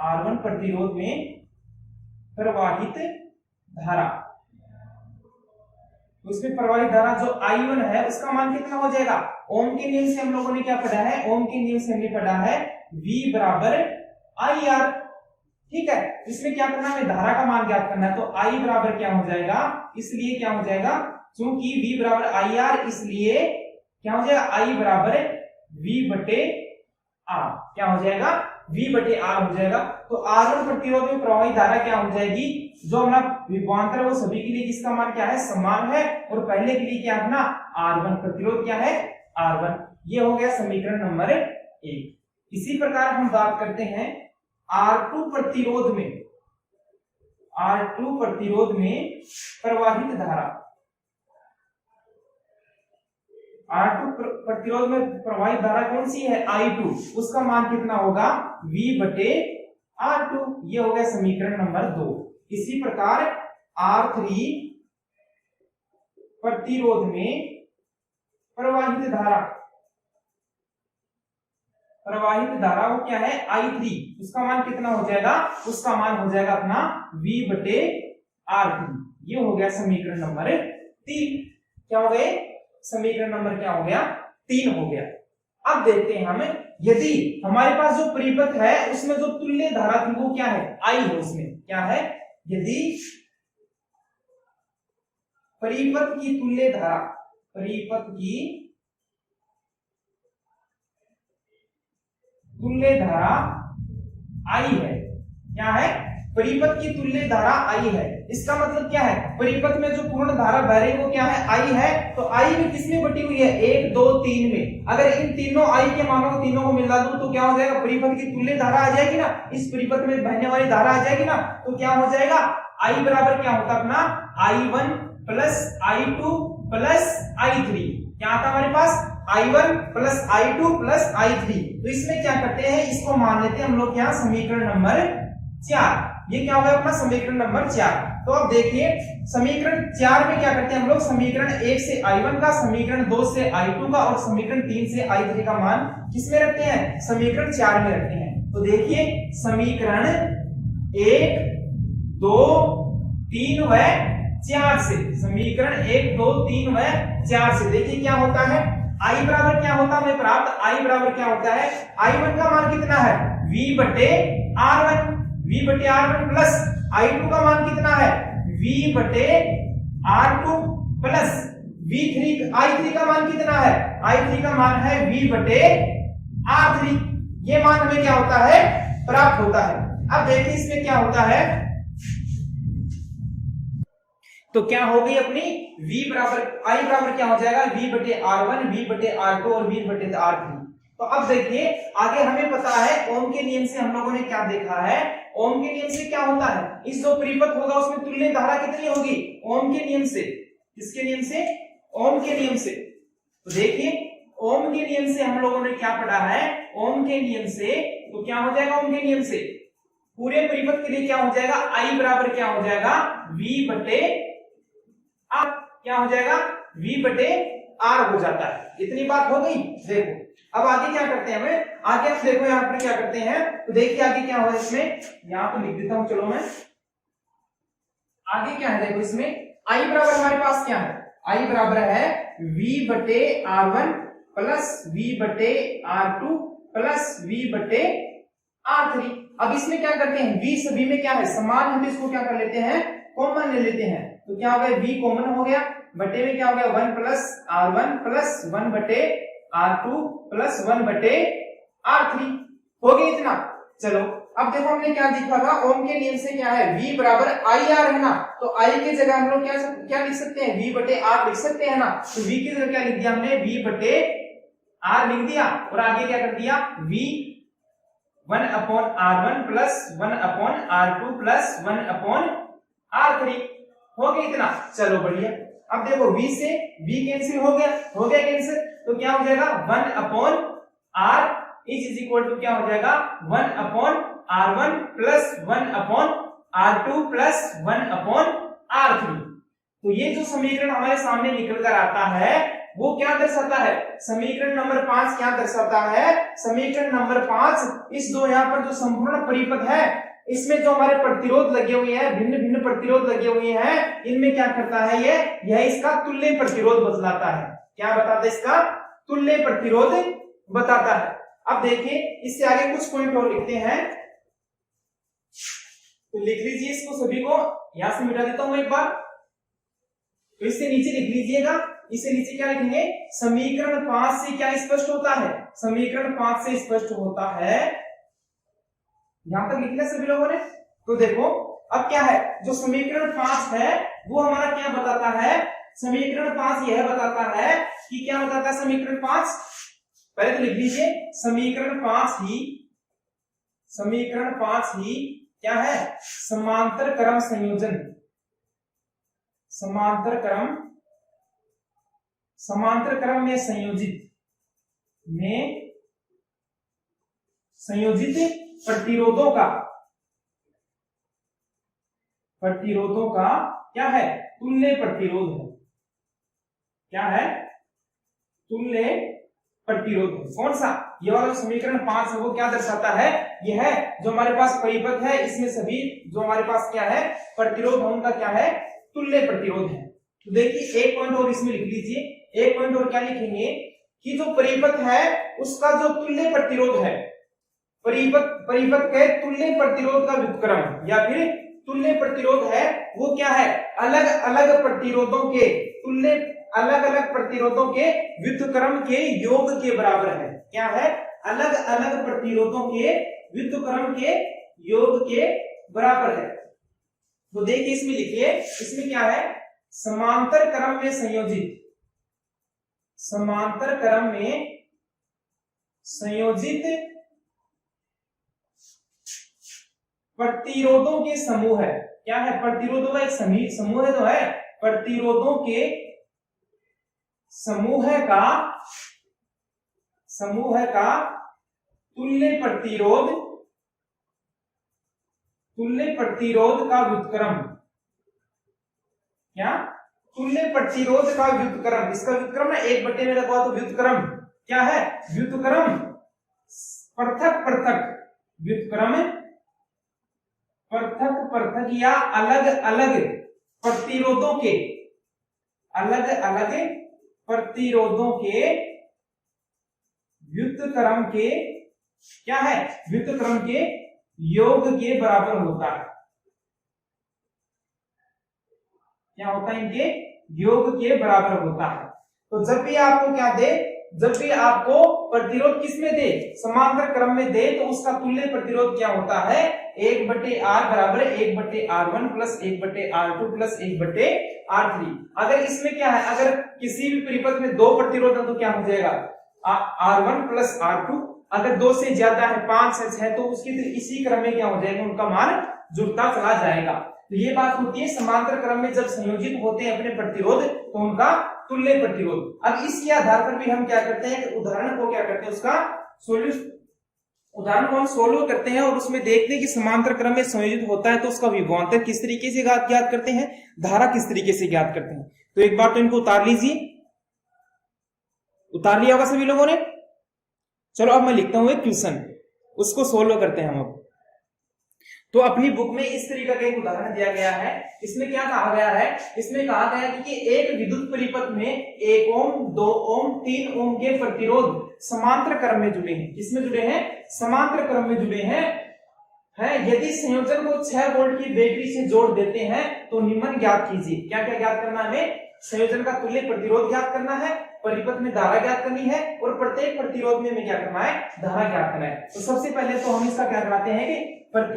R1 प्रतिरोध में प्रवाहित धारा, उसमें प्रवाहित धारा जो I1 है उसका मान कितना हो जाएगा। ओम के नियम से हम लोगों ने क्या पढ़ा है, ओम के नियम से हमने पढ़ा है V बराबर IR, ठीक है। इसमें क्या करना है, धारा का मान ज्ञात करना है, तो I बराबर क्या हो जाएगा, इसलिए क्या हो जाएगा, क्योंकि V बराबर IR इसलिए क्या हो जाएगा, I बराबर V बटे R, क्या हो जाएगा, V बटे R हो जाएगा। तो R1 प्रतिरोध में प्रवाहित धारा क्या हो जाएगी, जो हमारा विभवांतर है वो सभी के लिए किसका मान क्या है, समान है, और पहले के लिए क्या अपना R1 प्रतिरोध क्या है, R1। ये हो गया समीकरण नंबर 1। इसी प्रकार हम बात करते हैं R2 प्रतिरोध में, R2 प्रतिरोध में प्रवाहित धारा, R2 प्रतिरोध में प्रवाहित धारा कौन सी है, I2, उसका मान कितना होगा, V बटे R2। ये हो गया समीकरण नंबर 2। इसी प्रकार R3 प्रतिरोध में प्रवाहित धारा, प्रवाहित धारा वो क्या है, I3, उसका मान कितना हो जाएगा, उसका मान हो जाएगा अपना V बटे R3। ये हो गया समीकरण नंबर 3। क्या हो गए, समीकरण नंबर क्या हो गया, 3 हो गया। अब देखते हैं हम, यदि हमारे पास जो परिपथ है उसमें जो तुल्य धारा थी वो क्या है, आई है, उसमें क्या है, यदि परिपथ की तुल्य धारा, परिपथ की तुल्य धारा आई है, क्या है, परिपथ की तुल्य धारा आई है। इसका मतलब क्या है, परिपथ में जो पूर्ण धारा बह रही है वो क्या है, आई है। तो आई भी किसमें बटी हुई है, 1 2 3 में। अगर इन तीनों आई के मानों को तीनों को मिला दूं तो क्या हो जाएगा, परिपथ की तुल्य धारा आ जाएगी ना, इस परिपथ में बहने वाली धारा आ जाएगी ना। तो क्या हो जाएगा, आई बराबर क्या होता अपना, I1 plus I2 plus I3। क्या आता हमारे पास, I1 plus I2 plus I3। तो इसमें क्या करते हैं, इसको मान लेते हैं हम लोग यहाँ समीकरण नंबर 4। ये क्या होगा अपना समीकरण नंबर 4। तो अब देखिए समीकरण 4 में क्या करते हैं हम लोग, समीकरण 1 से I1 का, समीकरण 2 से I2 का और समीकरण 3 से I3 का मान किसमें रखते हैं, समीकरण 4 में रखते हैं। तो देखिए समीकरण 1 2 3 व 4 से, समीकरण 1 2 3 व 4 से देखिए क्या होता है, I बराबर क्या होता है हमें प्राप्त, I बराबर क्या होता है, I1 का मान कितना है, V बटे R1, V बटे R1 प्लस I2 का मान कितना है, V बटे R2 प्लस I3 का मान कितना है, I3 का मान है V बटे R3। ये मान हमें क्या होता है, प्राप्त होता है। अब देखिए इसमें क्या होता है, तो क्या हो गई अपनी V बराबर, I बराबर क्या हो जाएगा, V बटे R1 V बटे R2 और V बटे R3। तो अब देखिए आगे हमें पता है ओम के नियम से हम लोगों ने क्या देखा है, ओम के नियम से क्या होता है, इस जो परिपथ होगा उसमें तुल्य धारा कितनी होगी, ओम के नियम से, किसके नियम से, ओम के नियम से। तो देखिए ओम के नियम से हम लोगों ने क्या पढ़ा है, ओम के नियम से, तो क्या हो जाएगा, ओम के नियम से पूरे परिपथ के लिए क्या हो जाएगा, I बराबर क्या हो जाएगा, V बटे R, क्या हो जाएगा, V बटे R हो जाता है। इतनी बात हो गई। देखो अब आगे क्या करते हैं हमें, आगे आप देखो यहाँ पर क्या करते हैं, तो देखिए आगे क्या होगा इसमें, यहाँ पे लिख देता हूं चलो मैं, आगे क्या है देखो इसमें, I बराबर हमारे पास क्या है, I बराबर है V बटे R1 प्लस V बटे R2 प्लस V बटे R3। अब इसमें क्या करते हैं, V सभी में क्या है समान, हम इसको क्या कर लेते हैं, कॉमन ले लेते हैं। तो क्या हो गया, V कॉमन हो गया, बटे में क्या हो गया 1 प्लस R1 प्लस 1 बटे R2 प्लस 1 बटे R3 हो गया इतना। चलो अब देखो हमने क्या लिखा था, ओम के नियम से क्या है, V बराबर IR है ना, तो I की जगह हम लोग क्या लिख सकते हैं, V बटे R लिख सकते हैं ना। तो V की जगह क्या लिख दिया हमने, V बटे R लिख दिया और आगे क्या कर दिया, V 1 upon R1 plus 1 upon R2 plus 1 upon R3 हो गया इतना। चलो बढ़िया, अब देखो V से V कैंसिल हो गया कैंसिल, तो क्या हो जाएगा 1 upon R is equal to क्या हो जाएगा 1 upon R1 plus 1 upon R2 plus 1 upon R3। तो ये जो समीकरण हमारे सामने निकल कर आता है वो क्या दर्शाता है, समीकरण नंबर 5 क्या दर्शाता है, समीकरण नंबर 5 इस दो यहाँ पर जो संपूर्ण परिपथ है इसमें जो हमारे प्रतिरोध लगे हुए हैं, भिन्न भिन्न प्रतिरोध लगे हुए हैं, इनमें क्या करता है यह इसका तुल्य प्रतिरोध बतलाता है। क्या बताता है, इसका तुल्य प्रतिरोध बताता है। अब देखिए इससे आगे कुछ पॉइंट और लिखते हैं, तो लिख लीजिए इसको सभी को, यहां से मिटा देता हूं एक बार, तो इससे नीचे लिख लीजिएगा, इससे नीचे क्या लिखेंगे, समीकरण 5 से क्या स्पष्ट होता है, समीकरण 5 से स्पष्ट होता है, यहां तक लिख लिया सभी लोगों ने। तो देखो अब क्या है, जो समीकरण 5 है वो हमारा क्या बताता है, समीकरण 5 यह बताता है कि क्या बताता है समीकरण 5, पहले तो लिख लीजिए समीकरण 5 ही क्या है, समांतर क्रम संयोजन, समांतर क्रम में संयोजित प्रतिरोधों का क्या है, तुल्य प्रतिरोध है। क्या है, तुल्य प्रतिरोध है। कौन सा, ये वाला समीकरण 5 है वो क्या दर्शाता है, यह जो हमारे पास परिपथ है इसमें सभी जो हमारे पास क्या है प्रतिरोध है उनका क्या है, तुल्य प्रतिरोध है। तो देखिए एक पॉइंट और इसमें लिख लीजिए, एक पॉइंट और क्या लिखेंगे कि जो परिपथ है उसका जो तुल्य प्रतिरोध है, परिपथ के तुल्य प्रतिरोध का व्युत्क्रम या फिर तुल्य प्रतिरोध है वो क्या है, अलग अलग प्रतिरोधों के तुल्य अलग अलग प्रतिरोधों के व्युत्क्रम के योग के बराबर है। क्या है, अलग अलग प्रतिरोधों के व्युत्क्रम के योग के बराबर है। तो देखिए इसमें लिखिए, इसमें क्या है, समांतर क्रम में संयोजित, समांतर क्रम में संयोजित प्रतिरोधों के समूह है। क्या है, प्रतिरोधों का एक समूह है, तो है प्रतिरोधों के समूह का तुल्य प्रतिरोध का व्युत्क्रम, क्या, तुल्य प्रतिरोध का व्युत्क्रम, इसका व्युत्क्रम ना एक बटे में रखा, तो व्युत्क्रम क्या है, व्युत्क्रम पृथक पृथक, व्युत्क्रम पृथक पृथक या अलग अलग प्रतिरोधों के, अलग अलग प्रतिरोधों के व्युत्क्रम के, क्या है, व्युत्क्रम के योग के बराबर होता है। क्या होता है, इनके योग के बराबर होता है। तो जब भी आपको क्या दे, जब भी आपको प्रतिरोध किसमें दे, समांतर क्रम में दे, तो उसका तुल्य प्रतिरोध क्या होता है, 1/r बराबर 1/r1 plus 1/r2 plus 1/r3। अगर इसमें क्या है, अगर किसी भी परिपथ में दो प्रतिरोध है तो क्या हो जाएगा, r1 प्लस r2, अगर दो से ज्यादा है 5 है 6 तो उसकी इसी क्रम में क्या हो जाएगा, उनका मान जुड़ता चला जाएगा। तो ये बात होती है समांतर क्रम में जब संयोजित होते हैं अपने प्रतिरोध तो उनका तुल्य प्रतिरोध। अब इसके आधार पर भी हम क्या करते हैं कि उदाहरण को क्या करते हैं, उसका सॉल्यूशन, उदाहरण को हम सोल्व करते हैं और उसमें देखते हैं कि समांतर क्रम में संयोजित होता है तो उसका विभवांतर किस तरीके से ज्ञात करते हैं, धारा किस तरीके से ज्ञात करते हैं। तो एक बार तो इनको उतार लीजिए, उतार लिया होगा सभी लोगों ने। चलो अब मैं लिखता हूं एक क्वेश्चन, उसको सोल्व करते हैं हम। अब तो अपनी बुक में इस तरीके का एक उदाहरण दिया गया है। इसमें क्या कहा गया है, इसमें कहा गया है कि एक विद्युत परिपथ में 1 ओम 2 ओम 3 ओम के प्रतिरोध समांतर क्रम में जुड़े हैं। किसमें जुड़े हैं, समांतर क्रम में जुड़े हैं। यदि संयोजन को 6 वोल्ट की बैटरी से जोड़ देते हैं तो निम्न ज्ञात कीजिए। क्या क्या ज्ञात करना है हमें, संयोजन का तुल्य प्रतिरोध ज्ञात करना है, परिपथ में धारा ज्ञात करनी है और प्रत्येक प्रतिरोध में हमें क्या करना है, धारा ज्ञात करना है। तो सबसे पहले तो हम इसका क्या कराते हैं कि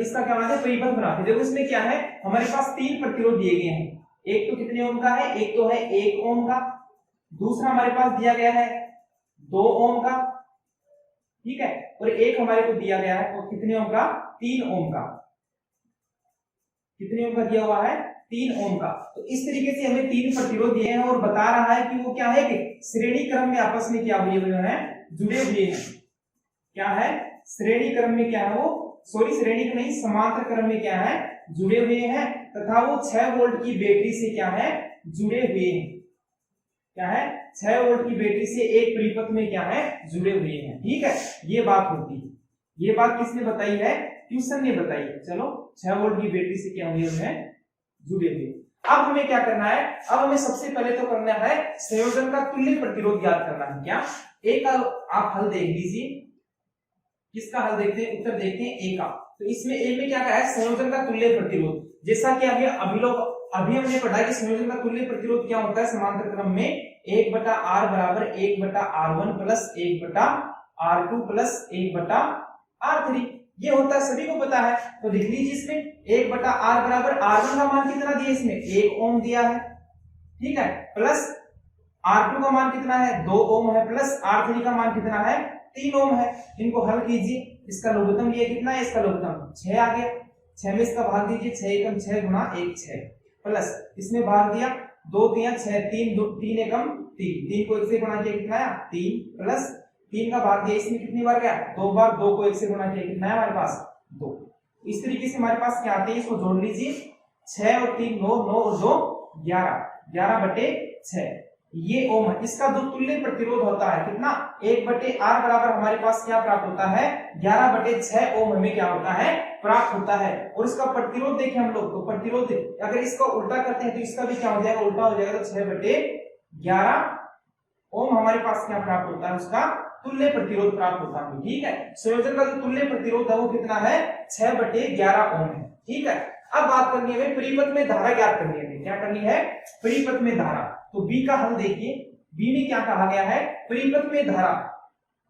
इसका क्या बनाते हैं, परिपथ बनाते हैं। देखो इसमें क्या है, हमारे पास 3 प्रतिरोध दिए गए हैं। एक तो कितने ओम का है, एक तो है 1 ओम का, दूसरा हमारे पास दिया गया है 2 ओम का, ठीक है, और एक हमारे को दिया गया है तो कितने ओम का, 3 ओम का। कितने ओम का दिया हुआ है, 3 ओम का। तो इस तरीके से हमें 3 प्रतिरोध दिए हैं और बता रहा है कि वो क्या है कि श्रेणी क्रम में आपस में क्या हुए हैं, जुड़े हुए हैं। क्या है, श्रेणी क्रम में क्या है वो, श्रेणी का नहीं, समांतर क्रम में क्या है, जुड़े हुए हैं तथा वो 6 वोल्ट की बैटरी से क्या है, जुड़े हुए हैं। क्या है, 6 वोल्ट की बैटरी से एक परिपथ में क्या है, जुड़े हुए हैं। ठीक है, ये बात होती है। ये बात किसने बताई है, ट्यूशन ने बताई है। चलो 6 वोल्ट की बैटरी से क्या हुए हैं, जुड़े हुए। अब हमें क्या करना है, अब हमें सबसे पहले तो करना है संयोजन का तुल्य प्रतिरोध ज्ञात करना है। क्या, एक आप हल देख लीजिए, किसका हल देखते हैं, उत्तर देखते हैं ए का। तो इसमें ए में क्या कहा है, संयोजन का तुल्य प्रतिरोध। जैसा कि अभी हमने पढ़ा कि संयोजन का तुल्य प्रतिरोध क्या होता है, समांतर क्रम में 1/r बराबर 1/r1 plus 1/r2 plus 1/r3 ये होता है, सभी को पता है। तो लिख लीजिए इसमें 1/r बराबर r1 का मान कितना दिया, इसमें 1 ओम दिया है, ठीक है, प्लस r2 का मान कितना है, 2 ओम है, प्लस r3 का मान कितना है, 3 ओम है। इनको हल कीजिए, इसका लघुत्तम ये कितना है, इसका लघुत्तम 6 आ गया। 6 में इसका भाग दीजिए, 6 एकम 6 गुना 1 6 प्लस इसमें भाग दिया 2 3 6 3 एकम 3 को 1 से गुणा किया कितना आया 3 प्लस 3 का भाग दिया, इसमें कितनी बार गया 2 बार, 2 को 1 से गुणा किया कितना है हमारे पास 2। इस तरीके से हमारे पास क्या आते हैं, इसको जोड़ लीजिए, 6 और 3 9 9 और 2 11 11/6 ये ओम है। इसका जो तुल्य प्रतिरोध होता है कितना, 1/r बराबर हमारे पास क्या प्राप्त होता है, 11/6 ओम हमें क्या होता है, प्राप्त होता है। और इसका प्रतिरोध देखें हम लोग, तो प्रतिरोध अगर इसको उल्टा करते हैं तो इसका भी क्या हो जाएगा, उल्टा हो जाएगा, तो 6/11 ओम हमारे पास क्या प्राप्त होता है, उसका तुल्य प्रतिरोध प्राप्त होता है। ठीक है, संयोजन का जो तुल्य प्रतिरोध है वो कितना है, 6/11 ओम है। ठीक है, अब बात करनी है हमें परिपथ में धारा ज्ञात करनी है। क्या करनी है, परिपथ में धारा। तो बी का हल देखिए, बी में क्या कहा गया है, परिपथ में धारा।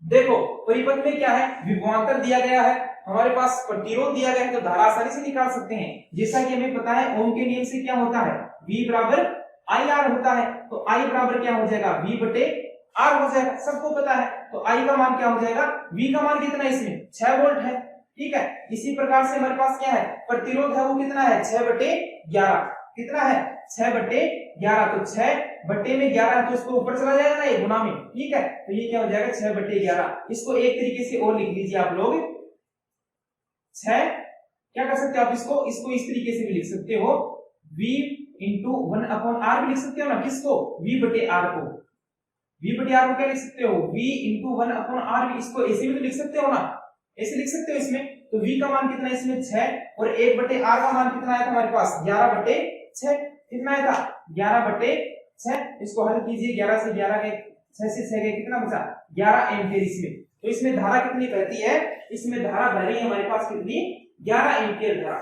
देखो परिपथ में क्या है, विभवांतर दिया गया है, हमारे पास प्रतिरोध दिया गया है, तो धारा आसानी से निकाल सकते हैं। जैसा कि हमें पता है ओम के नियम से क्या होता है, V बराबर IR होता है। तो I बराबर क्या हो जाएगा, V/R हो जाएगा, सबको पता है। तो I का मान क्या हो जाएगा, V का मान कितना है इसमें, 6 वोल्ट है। ठीक है, इसी प्रकार से हमारे पास क्या है, प्रतिरोध है वो कितना है, 6/11। कितना है, 6/11। तो 6/11 है तो इसको ऊपर चला जाएगा ना ये गुना में। ठीक है, तो ये क्या हो जाएगा 6/11। इसको एक तरीके से और लिख लीजिए आप लोग, 6 क्या कर सकते हो आप, इसको इस तरीके से भी लिख सकते हो, V इंटू 1/R भी लिख सकते हो ना, किसको, V/R को। V/R को क्या लिख सकते हो, V इंटू 1/R भी, इसको ऐसे भी तो लिख सकते हो ना, ऐसे लिख सकते हो इसमें। तो V का मान कितना है इसमें 6 और 1/R का मान कितना आया था हमारे पास, 11/6। कितना आया था, 11/6। इसको हल कीजिए, 11 से 11 के 6 से 6 के कितना बचा, 11 एम्पीयर इसमें। तो इसमें धारा कितनी बहती है, इसमें धारा बह रही है हमारे पास कितनी, 11 एम्पीयर धारा।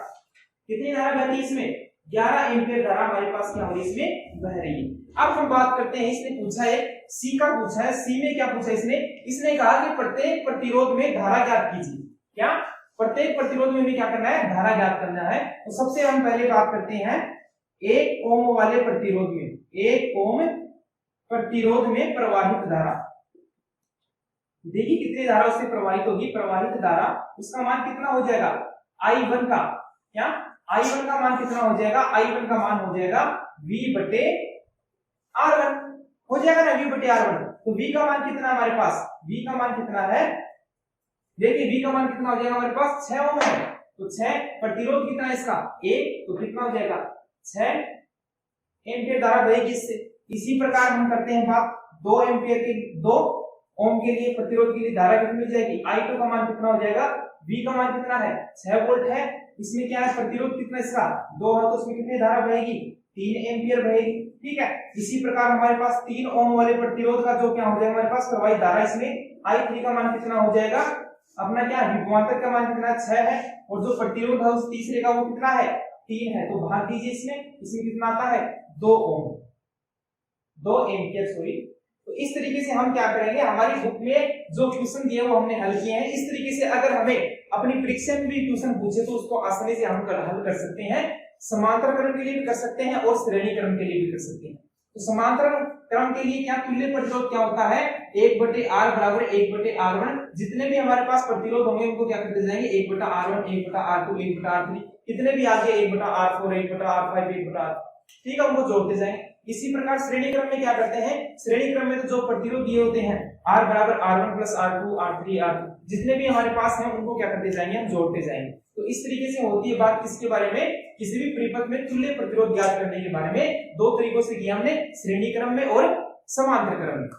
कितनी धारा बहती है इसमें, 11 एम्पीयर धारा हमारे पास क्या हो रही है, इसमें बह रही है। अब हम बात करते हैं, इसने पूछा है सी का पूछा है, सी में क्या पूछा है इसने कहा कि प्रत्येक प्रतिरोध में धारा ज्ञात कीजिए। क्या, प्रत्येक प्रतिरोध में भी क्या करना है, धारा ज्ञात करना है। तो सबसे हम पहले बात करते हैं 1 ओम वाले प्रतिरोध में, 1 ओम प्रतिरोध में प्रवाहित धारा। देखिए कितनी धारा उससे प्रवाहित होगी, प्रवाहित धारा उसका मान कितना हो जाएगा, I1 का, क्या I1 का मान कितना हो जाएगा, I1 का मान हो जाएगा V/R1 हो जाएगा ना, V/R1। तो V का मान कितना है हमारे पास, V का मान कितना है, देखिए V का मान कितना हो जाएगा हमारे पास, 6 ओम है। तो 6, प्रतिरोध कितना है इसका 1, तो कितना हो जाएगा 6 एम्पीयर धारा बहेगी इससे। इसी प्रकार हम करते हैं बात 2 एम्पीयर की, 2 ओम के लिए प्रतिरोध के लिए धारा कितनी हो जाएगी, I2 का मान कितना हो जाएगा, V का मान कितना है 6 वोल्ट है। इसमें क्या है, प्रतिरोध कितना इसका 2 है, तो उसमें कितनी धारा बहेगी, 3 एम्पीयर बहेगी। ठीक है, इसी प्रकार हमारे पास 3 ओम वाले प्रतिरोध का जो क्या हो जाएगा हमारे पास प्रवाहित धारा, इसमें I3 का मान कितना हो जाएगा, अपना क्या विभवांतर का मान कितना 6 है, और जो प्रतिरोध है उस तीसरे का वो कितना है 3 है। तो भाग दीजिए इसमें कितना आता है 2 ओम, 2 एम्पीयर सॉरी। तो इस तरीके से हम क्या करेंगे, हमारी बुक में जो क्वेश्चन दिए वो हमने हल किए हैं। इस तरीके से अगर हमें अपनी परीक्षा में भी क्वेश्चन पूछे तो उसको आसानी से हम हल कर सकते हैं। समांतर क्रम के लिए भी कर सकते हैं और श्रेणी क्रम के लिए भी कर सकते हैं। तो समांतर क्रम के लिए क्या तुल्य प्रतिरोध क्या होता है, 1/R बराबर 1/R1। जितने भी हमारे पास प्रतिरोध होंगे उनको क्या करते जाएंगे, 1/R1 1/R2 1/R3, कितने भी आगे 1/R4 1/R5 1/R, ठीक है, उनको जोड़ते जाएंगे। इसी प्रकार श्रेणी क्रम में क्या करते हैं, श्रेणी क्रम में तो जो प्रतिरोध दिए होते हैं R बराबर R1 plus R2 R3 R2, जितने भी हमारे पास हैं उनको क्या करते जाएंगे, हम जोड़ते जाएंगे। तो इस तरीके से होती है बात किसके बारे में, किसी भी परिपथ में तुल्य प्रतिरोध ज्ञात करने के बारे में। 2 तरीकों से किया हमने, श्रेणी क्रम में और समांतर क्रम में।